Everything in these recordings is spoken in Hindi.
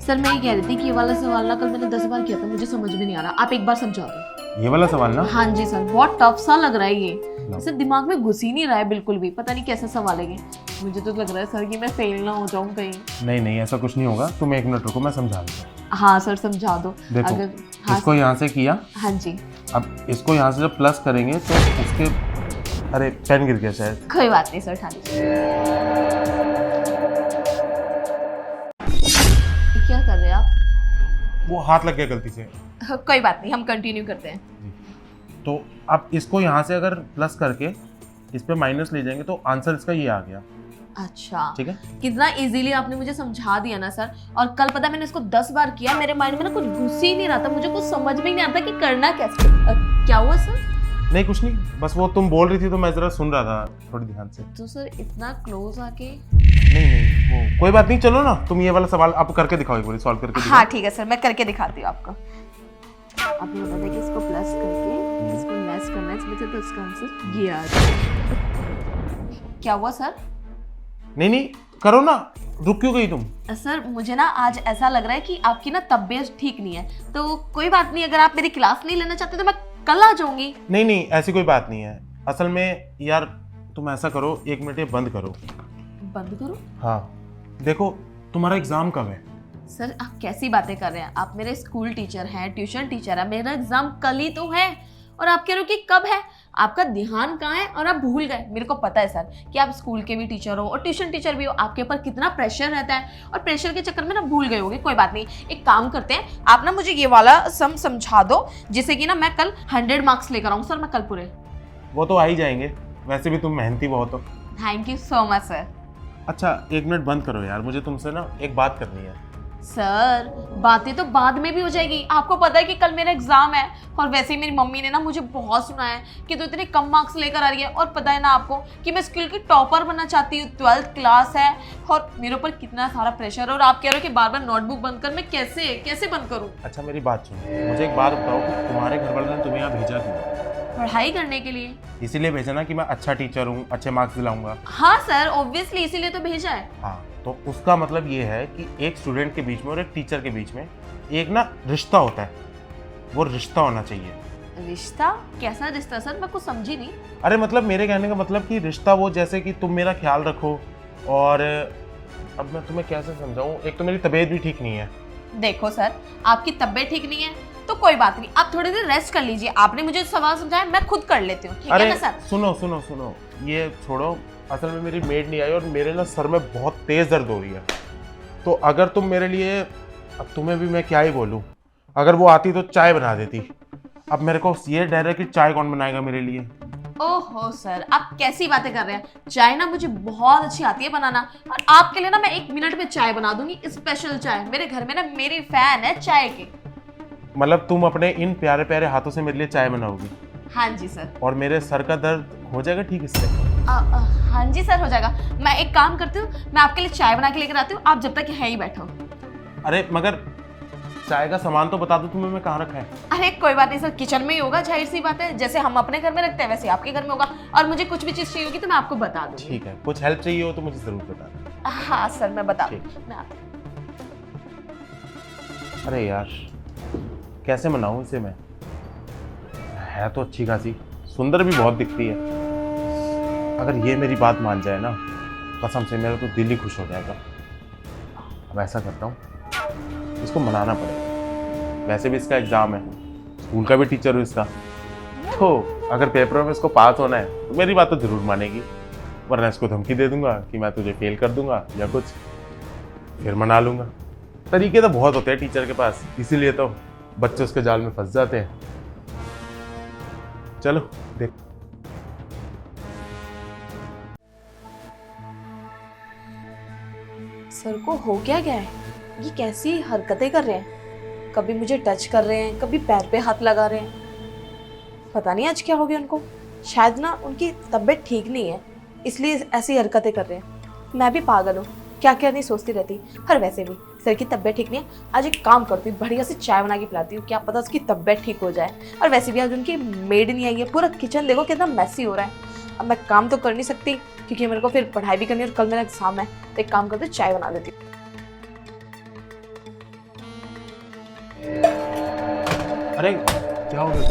सर मैं ये कह रही थी कि ये वाला सवाल ना कल मैंने 10 बार किया था, मुझे समझ में नहीं आ रहा, आप एक बार समझा दो। ये वाला सवाल ना? हाँ जी सर, बहुत टफ सा लग रहा है ये, सर दिमाग में घुस ही नहीं रहा है बिल्कुल भी, पता नहीं कैसा सवाल है ये। मुझे तो लग रहा है सर कि मैं फेल ना हो जाऊँ कहीं। नहीं ऐसा कुछ नहीं होगा, तुम 1 मिनट रुको, मैं समझा दूंगा। हाँ सर समझा दो। देखो अगर हाँ इसको यहाँ से किया, हाँ जी अब इसको यहाँ से जब प्लस करेंगे तो उसके, अरे पेन गिर गया शायद। कोई बात नहीं सर, ठानी क्या कर रहे हैं आप? वो हाथ लग गया गलती से। कोई बात नहीं, हम कंटिन्यू करते हैं। तो अब इसको यहाँ से अगर प्लस करके इस पे माइनस ले जाएंगे तो आंसर इसका ये आ गया। अच्छा ठीक है, कितना इजीली आपने मुझे समझा दिया ना सर। और कल पता मैंने इसको 10 बार किया, मेरे माइंड में ना कुछ घुस ही नहीं रहा था, मुझे कुछ समझ में ही नहीं आता कि करना कैसे। क्या हुआ सर? नहीं कुछ नहीं, बस वो तुम बोल रही थी तो मैं जरा सुन रहा था थोड़ी ध्यान से। तो सर इतना क्लोज आके। नहीं वो कोई बात नहीं, चलो ना तुम ये वाला सवाल आप करके दिखाओ, एक बार सॉल्व करके दिखाओ। हाँ ठीक है सर, मैं करके दिखाती हूँ आपको। आपने बता दिया कि इसको प्लस करके इसको लेस करना है, इसमें से तो इसका आंसर ये आ जाएगा। क्या हुआ सर? नहीं करो ना, रुक क्यों गई तुम? सर मुझे ना आज ऐसा लग रहा है कि आपकी ना तबीयत ठीक नहीं है, तो कोई बात नहीं, अगर आप मेरी क्लास नहीं लेना चाहते तो मैं कल आ जाऊंगी। नहीं ऐसी कोई बात नहीं है, असल में यार तुम ऐसा करो, 1 मिनट ये बंद करो। बंद करो? हाँ देखो, तुम्हारा एग्जाम कब है? सर आप कैसी बातें कर रहे हैं, आप मेरे स्कूल टीचर हैं, ट्यूशन टीचर है, मेरा एग्जाम कल ही तो है और आप कह रहे हो कि कब है। आपका ध्यान कहाँ है और आप भूल गए। मेरे को पता है सर कि आप स्कूल के भी टीचर हो और ट्यूशन टीचर भी हो, आपके ऊपर कितना प्रेशर रहता है और प्रेशर के चक्कर में ना भूल गए होगे। कोई बात नहीं, एक काम करते हैं, आप ना मुझे ये वाला सम समझा दो जिससे कि ना मैं कल 100 मार्क्स लेकर आऊँ सर, मैं कल पूरे। वो तो आ ही जाएंगे, वैसे भी तुम मेहनती बहुत हो। Thank you so much sir. अच्छा 1 मिनट बंद करो यार, मुझे तुमसे ना एक बात करनी है। सर बातें तो बाद में भी हो जाएगी, आपको पता है कि कल मेरा एग्जाम है और वैसे ही मेरी मम्मी ने ना मुझे बहुत सुनाया है कि तू इतने कम मार्क्स लेकर आ रही है, और पता है ना आपको कि मैं स्कूल की टॉपर बनना चाहती हूँ, 12th क्लास है और मेरे ऊपर कितना सारा प्रेशर है और आप कह रहे हो कि बार बार नोटबुक बंद कर, मैं कैसे बंद करूँ? अच्छा मेरी बात सुनो, मुझे एक बात बताओ कि तुम्हारे घर वालों ने तुम्हें यहाँ भेजा क्यों? पढ़ाई करने के लिए। इसीलिए भेजा ना कि मैं अच्छा टीचर हूँ, अच्छे मार्क्स दिलाऊंगा। हाँ सर ऑब्वियसली इसीलिए तो भेजा है। हाँ तो उसका मतलब ये है कि एक स्टूडेंट के बीच में और एक टीचर के बीच में एक ना रिश्ता होता है, वो रिश्ता होना चाहिए। रिश्ता? कैसा रिश्ता सर, मैं कुछ समझी नहीं। अरे मतलब मेरे कहने का मतलब कि रिश्ता वो जैसे कि तुम मेरा ख्याल रखो, और अब मैं तुम्हें कैसे समझाऊं, एक तो मेरी तबीयत भी ठीक नहीं है। देखो सर आपकी तबीयत ठीक नहीं है तो कोई बात नहीं, आप थोड़ी देर रेस्ट कर लीजिए, आपने मुझे सवाल समझाया, मैं खुद कर लेती हूँ, ठीक है ना सर? सुनो ये छोड़ो, असल में मेरी मेड नहीं आई और मेरे ना सर में बहुत तेज दर्द हो रही है, तो अगर तुम मेरे लिए, अब तुम्हें भी मैं क्या ही बोलूं, अगर वो आती तो चाय बना देती। अब मेरे को ये डर है कि चाय कौन बनाएगा मेरे लिए। ओहो सर आप कैसी बातें कर रहे हैं, चाय ना मुझे बहुत अच्छी आती है बनाना, और आपके लिए ना मैं 1 मिनट में चाय बना दूंगी, स्पेशल चाय। मेरे घर में ना मेरी फैन है चाय के। मतलब तुम अपने इन प्यारे प्यारे हाथों से मेरे लिए चाय बनाओगी? हाँ जी सर। और मेरे सर का दर्द हो जाएगा ठीक इससे? हाँ जी सर हो जाएगा। मैं एक काम करती हूँ, मैं आपके लिए चाय बना के लेकर आती हूँ, आप जब तक यहीं बैठो। अरे मगर चाय का सामान तो बता दो तुम्हें मैं कहाँ रखा है। अरे कोई बात नहीं सर, किचन में ही होगा, जाहिर सी बात है, जैसे हम अपने घर में रखते हैं वैसे आपके घर में होगा, और मुझे कुछ भी चीज़ चाहिए होगी तो मैं आपको बता दूँगी। ठीक है, कुछ हेल्प चाहिए हो तो मुझे जरूर बताना। हाँ सर मैं बता ठीक। मैं आती हूँ। अरे यार कैसे मनाऊं इसे मैं, है तो अच्छी खासी, सुंदर भी बहुत दिखती है। अगर ये मेरी बात मान जाए ना, कसम से मेरा तो दिल ही खुश हो जाएगा। अब ऐसा करता हूँ, इसको मनाना पड़ेगा, वैसे भी इसका एग्जाम है, स्कूल का भी टीचर हूँ इसका, तो अगर पेपरों में इसको पास होना है तो मेरी बात तो जरूर मानेगी, वरना इसको धमकी दे दूंगा कि मैं तुझे फेल कर दूंगा या कुछ, फिर मना लूंगा। तरीके तो बहुत होते हैं टीचर के पास, इसीलिए तो बच्चे उसके जाल में फंस जाते हैं। चलो देख। सर को हो क्या गया है, ये कैसी हरकतें कर रहे हैं, कभी मुझे टच कर रहे हैं, कभी पैर पे हाथ लगा रहे हैं, पता नहीं आज क्या हो गया उनको। शायद ना उनकी तबीयत ठीक नहीं है इसलिए ऐसी हरकतें कर रहे हैं। मैं भी पागल हूँ, क्या क्या नहीं सोचती रहती। और वैसे भी सर की तबीयत ठीक नहीं है, आज एक काम करती हूँ, बढ़िया से चाय बना के पिलाती हूँ, क्या पता उसकी तबीयत ठीक हो जाए। और वैसे भी आज उनकी मेड नहीं आई है, पूरा किचन देखो कितना मैसी हो रहा है। अब मैं काम तो कर नहीं सकती क्योंकि मेरे को फिर पढ़ाई भी करनी है और कल मेरा एग्जाम है, तो एक काम करती हूँ चाय बना देती हूँ। अरे क्या हो गया?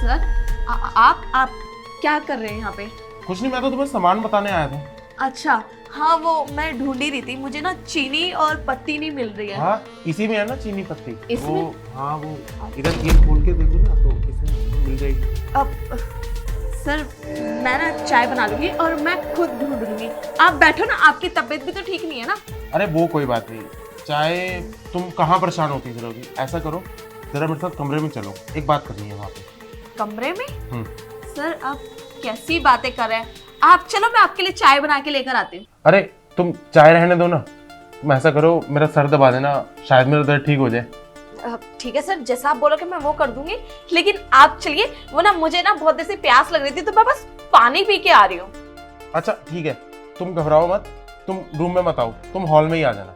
सर आप क्या कर रहे हैं यहाँ पे? कुछ नहीं, मैं तो तुम्हें सामान बताने आया था। अच्छा, हाँ वो मैं ढूंढ ही रही थी, मुझे ना चीनी और पत्ती नहीं मिल रही है। हाँ, इसी में है ना चीनी पत्ती। इसमें? वो हाँ, वो इधर ये खोल के देखो ना, तो इसमें मिल जाएगी। अब सर मैं ना चाय बना लूंगी और मैं खुद ढूंढ लूंगी, आप बैठो ना, आपकी तबीयत भी तो ठीक नहीं है ना। अरे वो कोई बात नहीं, चाय तुम कहाँ परेशान होती फिरोगी? ऐसा करो, जरा मेरे साथ कमरे में चलो, एक बात करनी है वहाँ पे। कमरे में? सर आप कैसी बातें कर रहे हैं? आप चलो, मैं आपके लिए चाय बना के लेकर आती हूँ। अरे तुम चाय रहने दो ना, तुम ऐसा करो, मेरा सर दबा देना, शायद मेरा दर्द ठीक हो जाए। ठीक है सर, जैसा आप बोलोगे मैं वो कर दूंगी, लेकिन आप चलिए, वो ना मुझे ना बहुत देर से प्यास लग रही थी तो मैं बस पानी पी के आ रही हूँ। अच्छा ठीक है, तुम घबराओ मत, तुम रूम में मत आओ, तुम हॉल में ही आ जाना।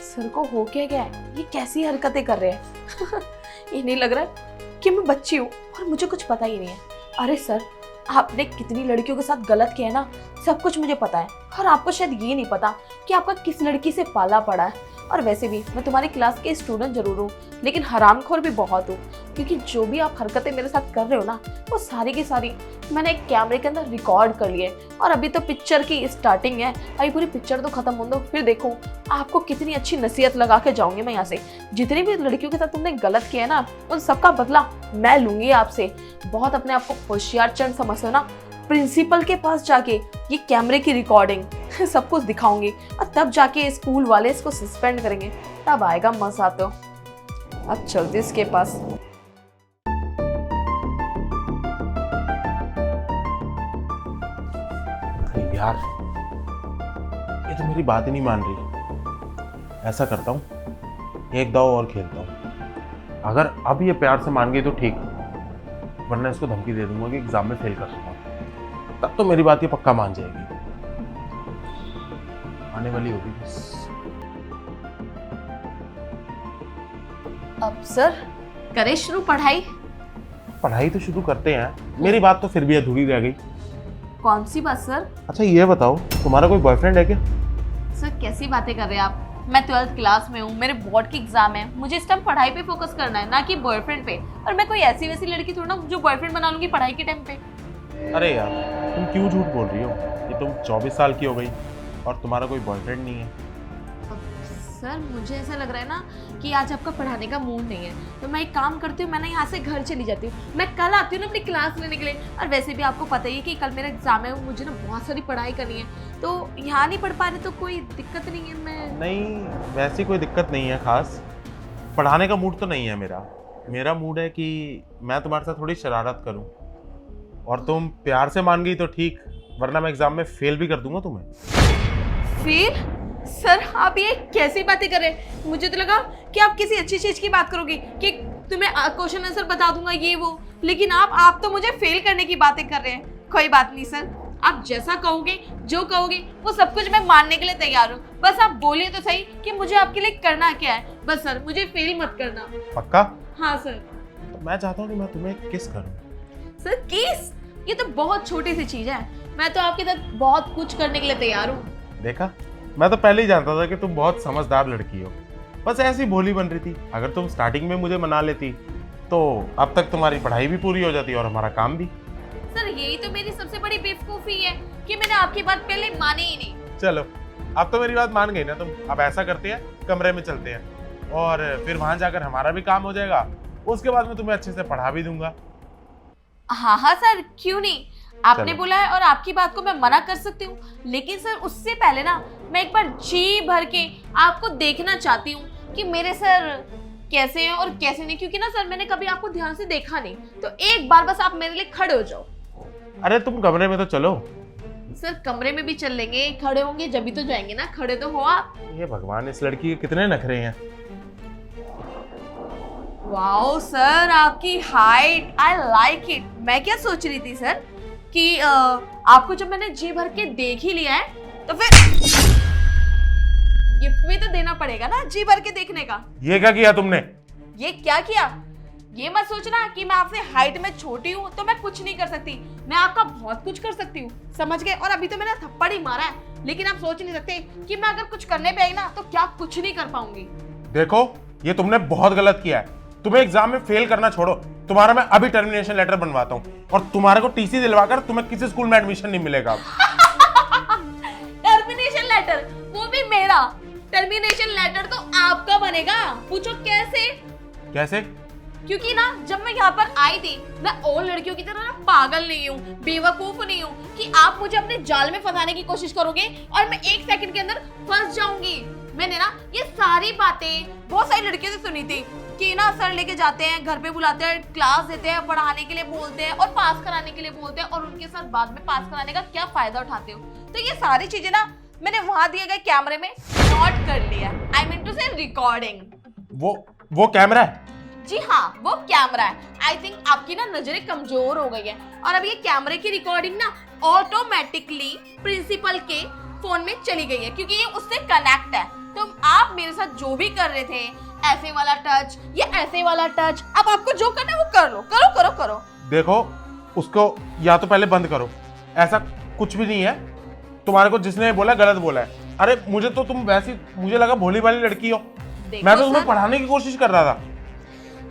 सर को हो क्या गया है? ये कैसी हरकतें कर रहे हैं? ये नहीं लग रहा है कि मैं बच्ची हूँ और मुझे कुछ पता ही नहीं है। अरे सर, आपने कितनी लड़कियों के साथ गलत किया है ना, सब कुछ मुझे पता है, और आपको शायद ये नहीं पता कि आपका किस लड़की से पाला पड़ा है। और वैसे भी मैं तुम्हारी क्लास के स्टूडेंट जरूर हूँ, लेकिन हरामखोर भी बहुत हूँ, क्योंकि जो भी आप हरकतें मेरे साथ कर रहे हो ना, वो सारी की सारी मैंने एक कैमरे के अंदर रिकॉर्ड कर लिए। और अभी तो पिक्चर की स्टार्टिंग है, अभी पूरी पिक्चर तो खत्म हो दो, फिर देखो आपको कितनी अच्छी नसीहत लगा के जाऊंगी मैं यहाँ से। जितनी भी लड़कियों के साथ तुमने गलत किया है ना, उन सबका बदला मैं लूंगी आपसे। बहुत अपने आप को होशियार चंद समझते हो ना, प्रिंसिपल के पास जाके ये कैमरे की रिकॉर्डिंग सब कुछ दिखाऊंगी, और तब जाके स्कूल वाले इसको सस्पेंड करेंगे, तब आएगा मजा। तो अब चलती इसके पास। यार ये तो मेरी बात ही नहीं मान रही। ऐसा करता हूँ, एक दाव और खेलता हूँ, अगर अब ये प्यार से मान गई तो ठीक, वरना इसको धमकी दे दूंगा कि एग्जाम में फेल कर दूंगा, तब तो मेरी बात ये पक्का मान जाएगी। आने वाली होगी बस। अब सर करें शुरू पढ़ाई? पढ़ाई तो शुरू करते हैं, मेरी बात तो फिर भी अधूरी रह गई। कौन सी बात सर? अच्छा ये बताओ, तुम्हारा कोई बॉयफ्रेंड है क्या? सर कैसी बातें कर रहे हैं आप? मैं 12th क्लास में हूँ, मेरे बोर्ड की एग्जाम है, मुझे इस टाइम पढ़ाई पे फोकस करना है, ना कि बॉयफ्रेंड पे। और मैं कोई ऐसी वैसी लड़की थोड़ी ना जो बॉयफ्रेंड बना लूंगी पढ़ाई के टाइम पे। अरे यार तुम क्यों झूठ बोल रही हो? ये तुम 24 साल की हो गई और तुम्हारा कोई बॉयफ्रेंड नहीं है। सर मुझे ऐसा लग रहा है ना कि आज आपका पढ़ाने का मूड नहीं है, तो मैं एक काम करती हूँ, मैं ना यहाँ से घर चली जाती हूँ, मैं कल आती हूँ ना अपनी क्लास लेने के लिए। और वैसे भी आपको पता ही है कि कल मेरा एग्जाम है, मुझे ना बहुत सारी पढ़ाई करनी है, तो यहाँ नहीं पढ़ पा रहे तो कोई दिक्कत नहीं है। मैं नहीं, वैसी कोई दिक्कत नहीं है खास, पढ़ाने का मूड तो नहीं है मेरा। मेरा मूड है कि मैं तुम्हारे साथ थोड़ी शरारत करूँ, और तुम प्यार से मान गई तो ठीक, वरना मैं एग्जाम में फेल भी कर दूंगा तुम्हें। फिर सर आप ये कैसी बातें कर रहे हैं? मुझे तो लगा कि आप किसी अच्छी चीज की बात करोगे, कि तुम्हें क्वेश्चन आंसर बता दूंगा ये वो, लेकिन आप तो मुझे फेल करने की बातें कर रहे हैं। कोई बात नहीं सर, आप जैसा कहोगे, जो कहोगे वो सब कुछ मैं मानने के लिए तैयार हूँ, बस आप बोलिए तो सही कि मुझे आपके लिए करना क्या है। बस सर मुझे फेल मत करना। पक्का? हाँ सर। तो मैं चाहता हूँ कि मैं तुम्हें किस करूँ। सर किस? ये तो बहुत छोटी सी चीज है, मैं तो आपके साथ बहुत कुछ करने के लिए तैयार हूँ। देखा, मैं तो पहले ही जानता था कि तुम बहुत समझदार लड़की हो, बस ऐसी भोली बन रही थी। अगर तुम स्टार्टिंग में मुझे मना लेती तो अब तक तुम्हारी पढ़ाई भी पूरी हो जाती और हमारा काम भी। सर यही तो मेरी सबसे बड़ी बेवकूफी है कि मैंने आपकी बात पहले मानी ही नहीं। चलो अब तो मेरी बात मान गई ना तुम। अब ऐसा करते हैं, कमरे में चलते हैं और फिर वहां जाकर हमारा भी काम हो जाएगा, उसके बाद मैं तुम्हें अच्छे से पढ़ा भी दूंगा। हाँ हाँ सर, क्यों नहीं, आपने चलो। बोला है और आपकी बात को मैं मना कर सकती हूँ, लेकिन सर उससे पहले ना मैं एक बार जी भर के आपको देखना चाहती हूँ कि मेरे सर कैसे हैं और कैसे नहीं, क्योंकि ना सर मैंने कभी आपको ध्यान से देखा नहीं, तो एक बार बस आप मेरे लिए खड़े हो जाओ। अरे तुम कमरे में तो चलो। सर कमरे में भी चल लेंगे, खड़े होंगे जब भी तो जाएंगे ना, खड़े तो हो आप। ये भगवान, इस लड़की के कितने नखरे हैं। वाओ सर, आपकी हाइट, आई लाइक इट। मैं क्या सोच रही थी सर कि आपको जब मैंने जी भर के देख ही लिया है तो फिर गिफ्ट भी तो देना पड़ेगा ना जी भर के देखने का। ये क्या किया तुमने? ये क्या किया? ये मत सोचना कि मैं आपसे हाइट में छोटी हूँ तो मैं कुछ नहीं कर सकती, मैं आपका बहुत कुछ कर सकती हूँ, समझ गए? और अभी तो मैंने थप्पड़ ही मारा है, लेकिन आप सोच नहीं सकते कि मैं अगर कुछ करने पे आई ना तो क्या कुछ नहीं कर पाऊंगी। देखो ये तुमने बहुत गलत किया है। तुम्हें एग्जाम में फेल करना छोड़ो, तुम्हारा मैं अभी टर्मिनेशन लेटर बनवाता हूँ और तुम्हारे को टीसी दिलवाकर तुम्हें किसी स्कूल में एडमिशन नहीं मिलेगा। टर्मिनेशन लेटर, वो भी मेरा। टर्मिनेशन लेटर तो आपका बनेगा। पूछो कैसे? कैसे? क्योंकि ना जब मैं यहाँ पर आई थी, मैं और लड़कियों की तरह ना पागल नहीं हूँ, बेवकूफ नहीं हूँ कि आप मुझे अपने जाल में फंसाने की कोशिश करोगे और मैं 1 सेकंड के अंदर फंस जाऊंगी। मैंने ना ये सारी बातें बहुत सारी लड़कियों से सुनी थी कि ना सर लेके जाते हैं, घर पे बुलाते हैं, क्लास देते हैं, पढ़ाने के लिए बोलते हैं और पास कराने के लिए बोलते हैं और उनके साथ बाद में पास कराने का क्या फायदा उठाते हो। तो ये सारी चीजें ना मैंने वहां दिए गए कैमरे में नोट कर लिया। आई मीन टू से रिकॉर्डिंग। वो कैमरा है? जी हाँ, वो कैमरा है। आई थिंक आपकी ना नजरें कमजोर हो गई है और अब ये कैमरे की रिकॉर्डिंग ना ऑटोमेटिकली प्रिंसिपल के फोन में चली गई है क्योंकि ये उससे कनेक्ट है। तो आप मेरे साथ जो भी कर रहे थे, ऐसे वाला टच या ऐसे वाला टच, अब आपको जो करना है वो कर लो, करो करो करो। देखो उसको या तो पहले बंद करो, ऐसा कुछ भी नहीं है। तुम्हारे को जिसने बोला गलत बोला है। अरे मुझे तो तुम वैसी, मुझे लगा भोली भाली लड़की हो। मैं तो तुम्हें पढ़ाने की कोशिश कर रहा था।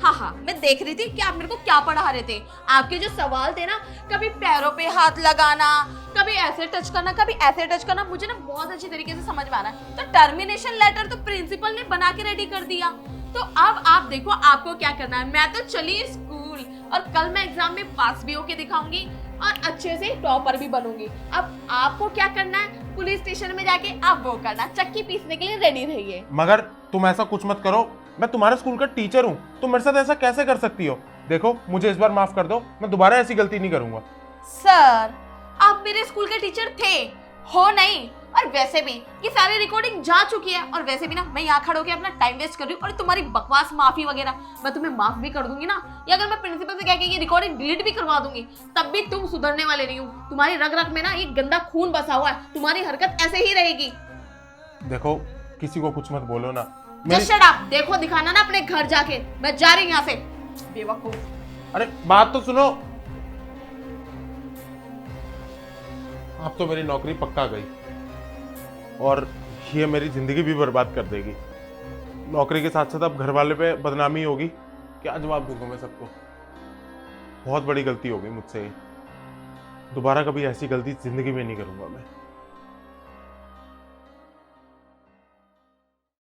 हाँ, मैं देख रही थी कि आप मेरे को क्या पढ़ा रहे थे। आपके जो सवाल थे ना, कभी पैरों पे हाथ लगाना, कभी ऐसे टच करना, कभी ऐसे टच करना, मुझे ना बहुत अच्छी तरीके से समझ में आ रहा है। तो टर्मिनेशन लेटर तो प्रिंसिपल ने बना के रेडी कर दिया। तो अब आप देखो आपको क्या करना है। मैं तो चली स्कूल और कल मैं एग्जाम में पास भी होके दिखाऊंगी और अच्छे से टॉपर भी बनूंगी। अब आपको क्या करना है, पुलिस स्टेशन में जाके आप वो करना, चक्की पीसने के लिए रेडी रहिए। मगर तुम ऐसा कुछ मत करो, मैं तुम्हारे स्कूल का टीचर हूँ, तुम मेरे साथ ऐसा कैसे कर सकती हो? देखो मुझे इस बार माफ कर दो, मैं दोबारा ऐसी गलती नहीं करूंगा। सर, आप मेरे स्कूल के टीचर थे, हो नहीं? और वैसे भी ये सारी रिकॉर्डिंग जा चुकी है और वैसे भी ना मैं यहाँ खड़े होकर अपना टाइम वेस्ट कर रही हूँ और तुम्हारी बकवास माफी वगैरह मैं तुम्हें माफ भी कर दूंगी ना, या अगर मैं प्रिंसिपल से कह के ये रिकॉर्डिंग डिलीट भी करवा दूंगी तब भी तुम सुधरने वाले नहीं हो। तुम्हारी रग रग में ना ये गंदा खून बसा हुआ है, तुम्हारी हरकत ऐसे ही रहेगी। देखो किसी को कुछ मत बोलो ना। Just shut up. देखो दिखाना ना अपने घर जाके। मैं जा रही हूँ यहाँ से, बेवकूफ। अरे बात तो सुनो। अब तो मेरी नौकरी पक्का गई और ये मेरी जिंदगी भी बर्बाद कर देगी। नौकरी के साथ साथ अब घर वाले पे बदनामी होगी। क्या जवाब दूंगा मैं सबको? बहुत बड़ी गलती हो गई मुझसे। दोबारा कभी ऐसी गलती जिंदगी में नहीं करूंगा मैं।